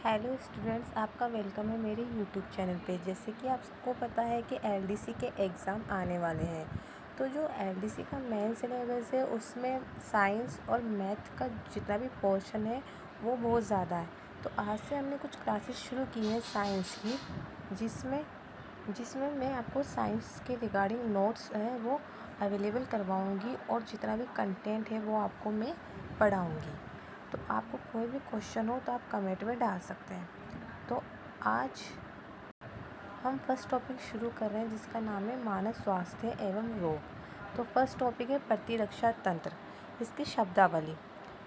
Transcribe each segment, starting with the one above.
Hello students, आपका welcome है मेरे यूट्यूब चैनल पे। जैसे कि आप सबको पता है कि एलडीसी के एग्ज़ाम आने वाले हैं, तो जो एलडीसी का मेन सिलेबस है उसमें साइंस और मैथ का जितना भी पोर्शन है वो बहुत ज़्यादा है। तो आज से हमने कुछ क्लासेस शुरू की है साइंस की, जिसमें जिसमें मैं आपको साइंस के रिगार्डिंग नोट्स हैं वो अवेलेबल करवाऊँगी और जितना भी कंटेंट है वो आपको मैं पढ़ाऊँगी। तो आपको कोई भी क्वेश्चन हो तो आप कमेंट में डाल सकते हैं। तो आज हम फर्स्ट टॉपिक शुरू कर रहे हैं जिसका नाम है मानव स्वास्थ्य एवं रोग। तो फर्स्ट टॉपिक है प्रतिरक्षा तंत्र। इसकी शब्दावली: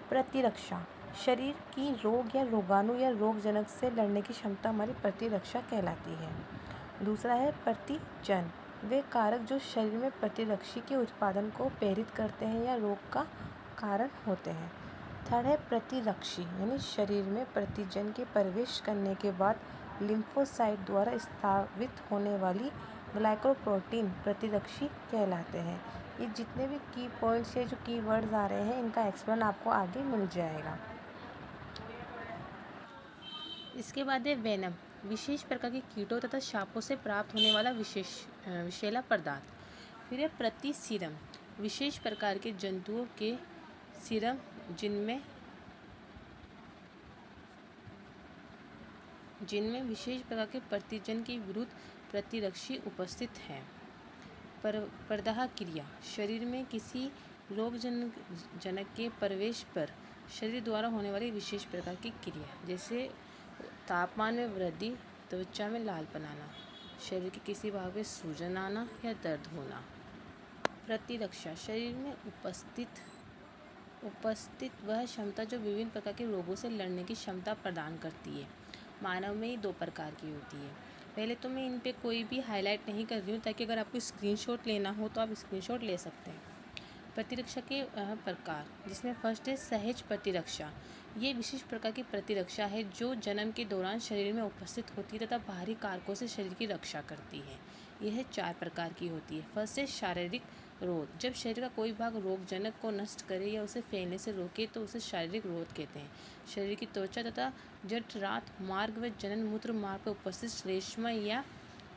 प्रतिरक्षा शरीर की रोग या रोगाणु या रोगजनक से लड़ने की क्षमता हमारी प्रतिरक्षा कहलाती है। दूसरा है प्रतिजन, वे कारक जो शरीर में प्रतिरक्षी के उत्पादन को प्रेरित करते हैं या रोग का कारण होते हैं। थर्ड है प्रतिरक्षी, यानी शरीर में प्रतिजन के प्रवेश करने के बाद लिम्फोसाइट द्वारा स्रावित होने वाली ग्लाइकोप्रोटीन प्रतिरक्षी कहलाते हैं। ये जितने भी की पॉइंट्स है, जो की वर्ड्स आ रहे हैं, इनका एक्सप्लेन आपको आगे मिल जाएगा। इसके बाद है वेनम, विशेष प्रकार के कीटों तथा सांपों से प्राप्त होने वाला विषैला पदार्थ। फिर है प्रतिसीरम, विशेष प्रकार के जंतुओं के सीरम जिनमें विशेष प्रकार के प्रतिजन के विरुद्ध प्रतिरक्षी उपस्थित है। प्रदाह क्रिया, शरीर में किसी रोगजनक के प्रवेश पर शरीर द्वारा होने वाली विशेष प्रकार की क्रिया, जैसे तापमान में वृद्धि, त्वचा में लालपन आना, शरीर के किसी भाग में सूजन आना या दर्द होना। प्रतिरक्षा शरीर में उपस्थित वह क्षमता जो विभिन्न प्रकार के रोगों से लड़ने की क्षमता प्रदान करती है। मानव में ही दो प्रकार की होती है। पहले तो मैं इन पे कोई भी हाईलाइट नहीं कर रही हूँ, ताकि अगर आपको स्क्रीनशॉट लेना हो तो आप स्क्रीनशॉट ले सकते हैं। प्रतिरक्षा के प्रकार, जिसमें फर्स्ट है सहज प्रतिरक्षा। ये विशेष प्रकार की प्रतिरक्षा है जो जन्म के दौरान शरीर में उपस्थित होती है तथा बाहरी कारकों से शरीर की रक्षा करती है। यह 4 प्रकार की होती है। फर्स्ट है शारीरिक रोध, जब शरीर का कोई भाग रोगजनक को नष्ट करे या उसे फैलने से रोके तो उसे शारीरिक रोध कहते हैं। शरीर की त्वचा तथा जठरांत मार्ग व जनन मूत्र मार्ग पर उपस्थित श्लेष्मा या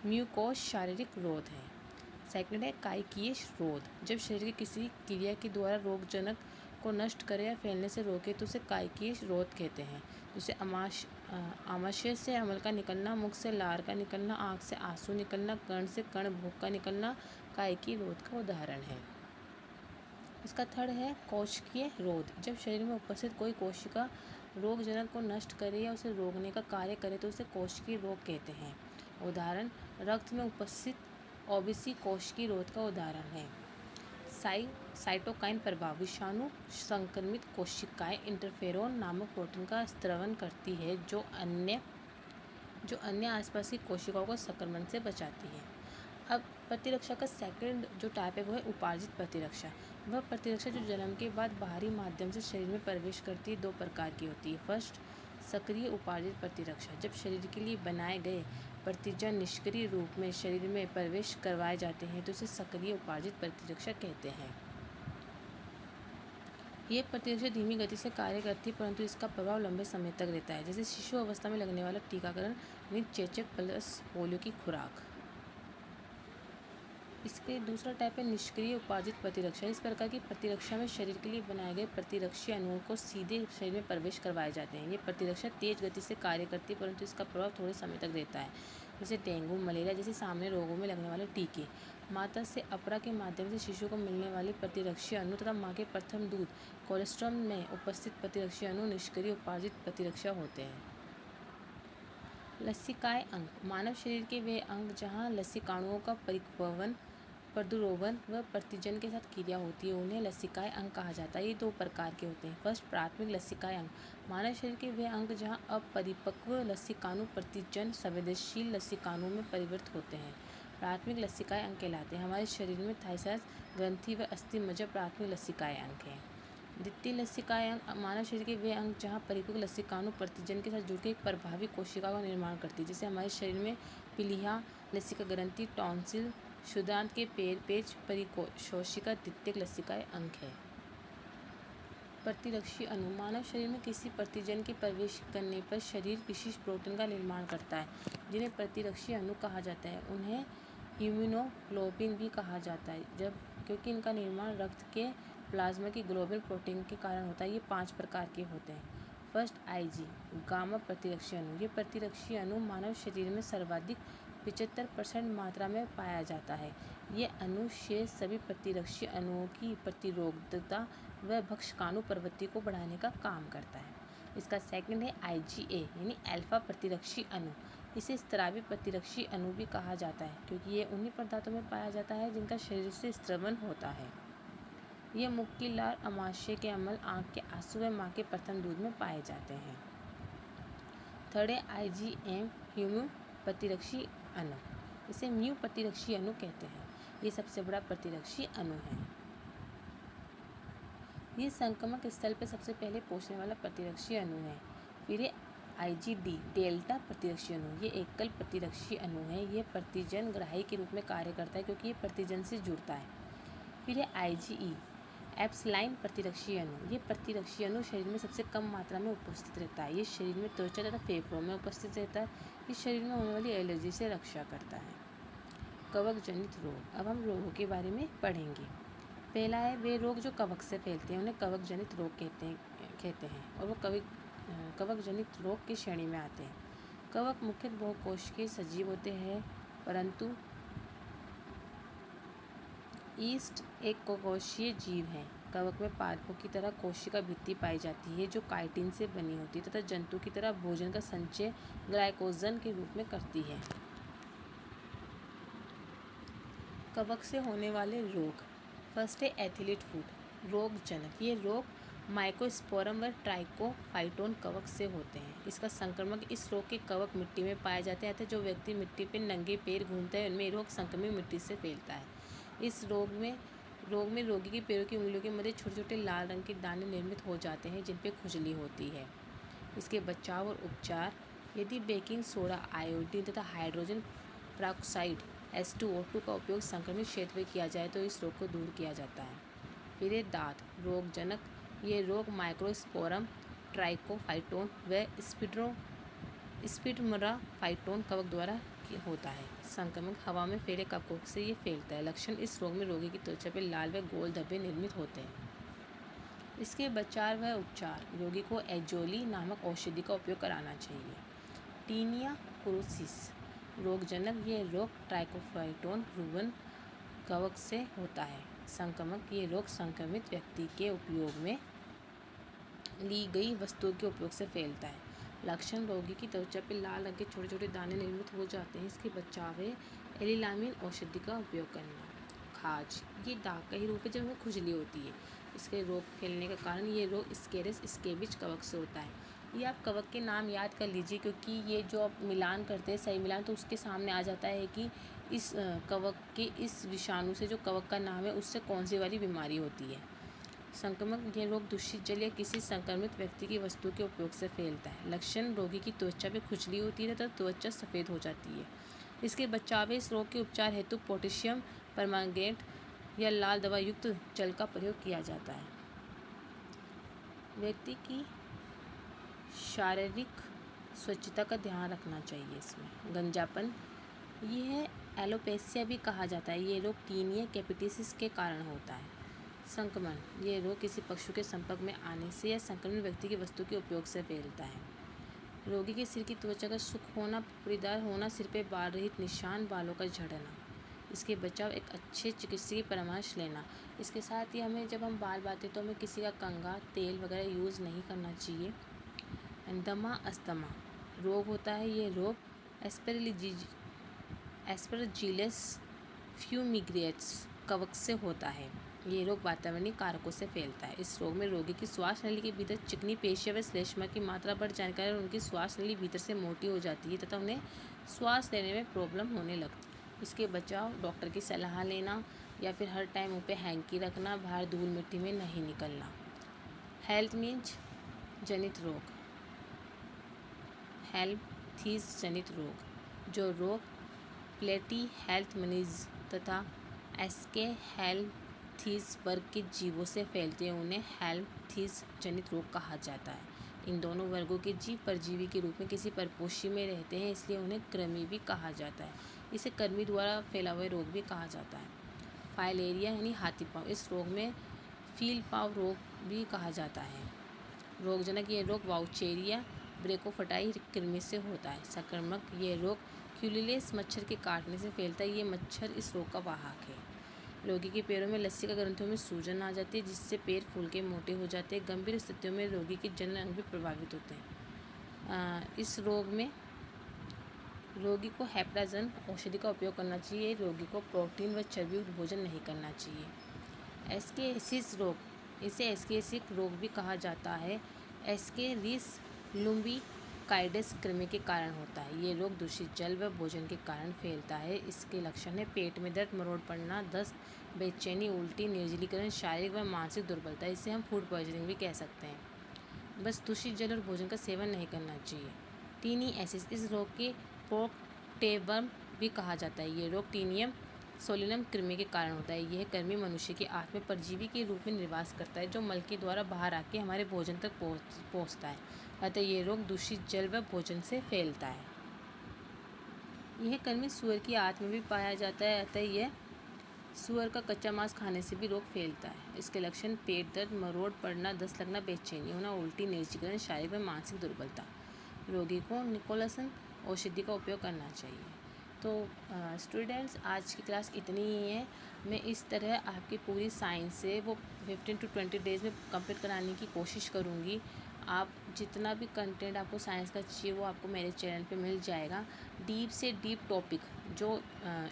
म्यूकोस शारीरिक रोध है। सेकंड है कायकीय रोध, जब शरीर की किसी क्रिया के द्वारा रोगजनक को नष्ट करे या फैलने से रोके तो उसे कायकीय रोध कहते हैं। जैसे आमाशय से अम्ल का निकलना, मुख से लार का निकलना, आँख से आंसू निकलना, कर्ण से कर्ण भूख का निकलना कायकीय रोध का उदाहरण है। इसका थर्ड है कोशिकीय रोध, जब शरीर में उपस्थित कोई कोशिका रोगजनक को नष्ट करे या उसे रोकने का कार्य करे तो उसे कोशिकीय रोग कहते हैं। उदाहरण रक्त में उपस्थित ओबीसी कोशिकीय रोध का उदाहरण है। साइटोकाइन प्रभाव, विषाणु संक्रमित कोशिकाएं इंटरफेरोन नामक प्रोटीन का स्रवण करती है जो अन्य आसपास की कोशिकाओं को संक्रमण से बचाती है। अब प्रतिरक्षा का सेकंड जो टाइप है वो है उपार्जित प्रतिरक्षा। वह प्रतिरक्षा जो जन्म के बाद बाहरी माध्यम से शरीर में प्रवेश करती है, 2 प्रकार की होती है। फर्स्ट सक्रिय उपार्जित प्रतिरक्षा, जब शरीर के लिए बनाए गए प्रतिजन निष्क्रिय रूप में शरीर में प्रवेश करवाए जाते हैं तो इसे सक्रिय उपार्जित प्रतिरक्षा कहते हैं। ये प्रतिरक्षा धीमी गति से कार्य करती है, परंतु इसका प्रभाव लंबे समय तक रहता है, जैसे शिशु अवस्था में लगने वाला टीकाकरण यानी चेचक प्लस पोलियो की खुराक। इसके दूसरा टाइप है निष्क्रिय उपार्जित प्रतिरक्षा। इस प्रकार की प्रतिरक्षा में शरीर के लिए बनाए गए प्रतिरक्षी अणुओं को सीधे शरीर में प्रवेश करवाए जाते हैं। ये प्रतिरक्षा तेज गति से कार्य करती है, परंतु इसका प्रभाव थोड़े समय तक रहता है, जैसे डेंगू, मलेरिया जैसे सामान्य रोगों में लगने वाले टीके। माता से अपरा के माध्यम से शिशु को मिलने वाले प्रतिरक्षी अणु तथा माँ के प्रथम दूध कोलेस्ट्रॉम में उपस्थित प्रतिरक्षी अणु निष्क्रिय उपार्जित प्रतिरक्षा होते हैं। लसिकाएं अंग, मानव शरीर के वे अंग जहाँ लसिकाणुओं का परिपक्वन, प्रादुर्भवन व प्रतिजन के साथ क्रिया होती है, उन्हें लसिकाएं अंग कहा जाता है। ये 2 प्रकार के होते हैं। फर्स्ट प्राथमिक लसिकाएं अंग, मानव शरीर के वे अंग जहाँ अपरिपक्व लसिकाणु प्रतिजन संवेदनशील लसिकाणु में परिवर्तित होते हैं, प्राथमिक लसिकाएं अंग कहलाते हैं। हमारे शरीर में थाइरॉइड ग्रंथि व अस्थि मज्जा प्राथमिक लसिकाएं अंग हैं। द्वितीय लसिकाएं अंग, मानव शरीर के वे अंग जहाँ परिपक्व लसिकाणु प्रतिजन के साथ जुड़कर एक प्रभावी कोशिका का निर्माण करती है, जैसे हमारे शरीर में पीलिया, लसिका ग्रंथि, टॉन्सिल, क्षुद्रांत के पैर, पेच परिकोशिका द्वितीयक लसिकाएं अंग है। प्रतिरक्षी अणु मानव शरीर में किसी प्रतिजन के प्रवेश करने पर शरीर विशिष्ट प्रोटीन का निर्माण करता है, जिन्हें प्रतिरक्षी अणु कहा जाता है। उन्हें इम्यूनोग्लोबिन भी कहा जाता है, जब क्योंकि इनका निर्माण रक्त के प्लाज्मा की ग्लोबुलर प्रोटीन के कारण होता है। ये 5 प्रकार के होते हैं। फर्स्ट, आईजी गामा प्रतिरक्षी अणु। ये प्रतिरक्षी अणु मानव शरीर में सर्वाधिक 75% मात्रा में पाया जाता है। ये अणु शेष सभी प्रतिरक्षी अणुओं की प्रतिरोधकता व भक्षकाणु प्रवृत्ति को बढ़ाने का काम करता है। इसका सेकंड है आईजीए यानी अल्फा प्रतिरक्षी अणु। इसे स्रावी प्रतिरक्षी अणु भी कहा जाता है, क्योंकि ये उन्हीं पदार्थों में पाया जाता है जिनका शरीर से स्रवण होता है। ये मुख की लार, अमाशय के अम्ल, आँख के आंसू व माँ के प्रथम दूध में पाए जाते हैं। थर्ड है आईजीएम ह्यूम्यू प्रतिरक्षी अणु। इसे म्यू प्रतिरक्षी अणु कहते हैं। ये सबसे बड़ा प्रतिरक्षी अणु है। ये संक्रमक स्थल पर सबसे पहले पहुंचने वाला प्रतिरक्षी अणु है। फिर है आईजीडी डेल्टा प्रतिरक्षी अणु। ये एकल प्रतिरक्षी अणु है। ये प्रतिजन ग्राही के रूप में कार्य करता है, क्योंकि ये प्रतिजन से जुड़ता है। फिर है आईजीई एप्सिलॉन प्रतिरक्षी अणु। ये प्रतिरक्षी अणु शरीर में सबसे कम मात्रा में उपस्थित रहता है। ये शरीर में त्वचा तथा फेफड़ों में उपस्थित रहता है। ये शरीर में होने वाली एलर्जी से रक्षा करता है। कवक जनित रोग। अब हम रोगों के बारे में पढ़ेंगे। पहला है वे रोग जो कवक से फैलते हैं, उन्हें कवक जनित रोग कहते हैं और वो कवक जनित रोग की श्रेणी में आते हैं। कवक मुख्यतः बहुकोशिकीय सजीव होते हैं, परंतु ईस्ट एक कोशिकीय जीव है। कवक में पादपों की तरह कोशिका भित्ति पाई जाती है, जो काइटिन से बनी होती है तथा जंतु की तरह भोजन का संचय ग्लाइकोजन के रूप में करती है। कवक से होने वाले रोग। फर्स्ट है एथलीट फुट रोगजनक। ये रोग माइकोस्पोरम व ट्राइकोफाइटोन कवक से होते हैं। इसका संक्रमण इस रोग के कवक मिट्टी में पाए जाते हैं, अतः जो व्यक्ति मिट्टी पर नंगे पैर घूमता है उनमें रोग संक्रमित मिट्टी से फैलता है। इस रोग में रोगी की पैरों की उंगलियों के मध्य छोटे छोटे लाल रंग के दाने निर्मित हो जाते हैं, जिन पर खुजली होती है। इसके बचाव और उपचार। यदि बेकिंग सोडा, आयोडीन तथा हाइड्रोजन पेरोक्साइड H2O2 का उपयोग संक्रमित क्षेत्र में किया जाए तो इस रोग को दूर किया जाता है। फिर ये दांत रोगजनक। ये रोग माइकोस्पोरम, ट्राइकोफाइटोन व स्पिडमराफाइटोन कवक द्वारा होता है। संक्रमण हवा में फैले कवकों से ये फैलता है। लक्षण। इस रोग में रोगी की त्वचा पर लाल व गोल धब्बे निर्मित होते हैं। इसके बचाव व उपचार। रोगी को एजोली नामक औषधि का उपयोग कराना चाहिए। टीनिया क्रोसिस रोगजनक। ये रोग ट्राइकोफाइटोन रूबन कवक से होता है। संक्रमक। ये रोग संक्रमित व्यक्ति के उपयोग में ली गई वस्तुओं के उपयोग से फैलता है। लक्षण। रोगी की त्वचा पर लाल रंग के छोटे छोटे दाने निर्मित हो जाते हैं। इसके बचाव है एलिलामिन औषधि का उपयोग करना। खाज। ये दाग का ही रूप है जब हमें खुजली होती है। इसके रोग फैलने का कारण ये रोग स्केरिस स्केबिज कवक से होता है। ये आप कवक के नाम याद कर लीजिए, क्योंकि ये जो आप मिलान करते हैं सही मिलान, तो उसके सामने आ जाता है कि इस कवक के इस विषाणु से जो कवक का नाम है उससे कौन सी वाली बीमारी होती है। संक्रमक। यह रोग दूषित जल या किसी संक्रमित व्यक्ति की वस्तु के उपयोग से फैलता है। लक्षण। रोगी की त्वचा पे खुजली होती है तथा त्वचा सफ़ेद हो जाती है। इसके बचाव। इस रोग के उपचार हेतु पोटेशियम परमैंगनेट या लाल दवा युक्त जल का प्रयोग किया जाता है। व्यक्ति की शारीरिक स्वच्छता का ध्यान रखना चाहिए। इसमें गंजापन। यह एलोपेसिया भी कहा जाता है। ये रोग टीनिया कैपिटिसिस के कारण होता है। संक्रमण। ये रोग किसी पशु के संपर्क में आने से या संक्रमित व्यक्ति की वस्तु के उपयोग से फैलता है। रोगी के सिर की त्वचा का सूख होना, पुड़ीदार होना, सिर पे बाल रहित निशान, बालों का झड़ना। इसके बचाव। एक अच्छे चिकित्सकीय परामर्श लेना। इसके साथ ही हमें जब हम बाल बांधते तो हमें किसी का कंघा, तेल वगैरह यूज़ नहीं करना चाहिए। दमा अस्थमा रोग होता है। ये रोग एस्परजिलस फ्यूमिग्रेट्स कवक से होता है। ये रोग वातावरणीय कारकों से फैलता है। इस रोग में रोगी की श्वास नली के भीतर चिकनी पेशियाँ व श्लेष्मा की मात्रा बढ़ जाने के कारण उनकी श्वास नली भीतर से मोटी हो जाती है तथा उन्हें श्वास लेने में प्रॉब्लम होने लगती है। इसके बचाव। डॉक्टर की सलाह लेना या फिर हर टाइम मुँह पे हैंकी रखना, बाहर धूल मिट्टी में नहीं निकलना। हेल्थ मीन्स जनित रोग। हेल्थीज जनित रोग। जो रोग प्लेटी हेल्थ मनीज तथा एसके हेल्थ हेल्मनथ्रीस वर्ग के जीवों से फैलते हैं उन्हें हेल्मनथ्रीस जनित रोग कहा जाता है। इन दोनों वर्गों के जीव परजीवी के रूप में किसी परपोषी में रहते हैं, इसलिए उन्हें कृमि भी कहा जाता है। इसे कृमि द्वारा फैला हुआ रोग भी कहा जाता है। फाइलेरिया यानी हाथी पाँव, इस रोग में फील पाँव रोग भी कहा जाता है। रोगजनक ये रोग वाउचेरिया ब्रैकोफाइटाई कृमि से होता है। संक्रामक ये रोग क्यूलेक्स मच्छर के काटने से फैलता है। ये मच्छर इस रोग का वाहक है। रोगी के पैरों में लसिका ग्रंथियों में सूजन आ जाती है, जिससे पैर फूल के मोटे हो जाते हैं। गंभीर स्थितियों में रोगी के जनन अंग भी प्रभावित होते हैं। इस रोग में रोगी को हेप्टाजन औषधि का उपयोग करना चाहिए। रोगी को प्रोटीन व चर्बी युक्त भोजन नहीं करना चाहिए। एस्केरियासिस रोग, इसे एस्केरियासिस रोग भी कहा जाता है। एस्केरिस लुम्बिकाइडस कृमि के कारण होता है। ये रोग दूषित जल व भोजन के कारण फैलता है। इसके लक्षण है पेट में दर्द, मरोड़ पड़ना, दस्त, बेचैनी, उल्टी, निर्जलीकरण, शारीरिक व मानसिक दुर्बलता। इसे हम फूड पॉइजनिंग भी कह सकते हैं। बस दूषित जल और भोजन का सेवन नहीं करना चाहिए। टीनियासिस, इस रोग के पोर्टेबम भी कहा जाता है। ये रोग टीनियम सोलिनम कृमि के कारण होता है। यह कृमि मनुष्य के आंत में परजीवी के रूप में निवास करता है, जो मल के द्वारा बाहर आके हमारे भोजन तक पहुंचता है। अतः यह रोग दूषित जल व भोजन से फैलता है। यह कृमि सुअर की आंत में भी पाया जाता है, अतः यह सुअर का कच्चा मांस खाने से भी रोग फैलता है। इसके लक्षण पेट दर्द, मरोड़ पड़ना, दस्त लगना, बेचैनी होना, उल्टी, निर्जलीकरण, शारीरिक व मानसिक दुर्बलता। रोगी को निकोलसन औषधि का उपयोग करना चाहिए। तो स्टूडेंट्स, आज की क्लास इतनी ही है। मैं इस तरह आपकी पूरी साइंस से वो 15 to 20 डेज़ में कंप्लीट कराने की कोशिश करूँगी। आप जितना भी कंटेंट आपको साइंस का चाहिए वो आपको मेरे चैनल पे मिल जाएगा। डीप से डीप टॉपिक जो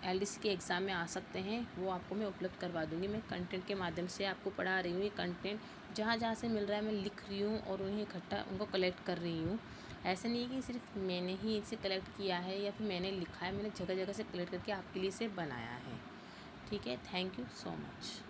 एलडीसी के एग्ज़ाम में आ सकते हैं वो आपको मैं उपलब्ध करवा दूँगी। मैं कंटेंट के माध्यम से आपको पढ़ा रही हूँ। ये कंटेंट जहाँ जहाँ से मिल रहा है मैं लिख रही हूँ और उन्हें इकट्ठा उनको कलेक्ट कर रही हूँ। ऐसा नहीं है कि सिर्फ मैंने ही इसे कलेक्ट किया है या फिर मैंने लिखा है, मैंने जगह जगह से कलेक्ट करके आपके लिए इसे बनाया है। ठीक है, थैंक यू सो मच।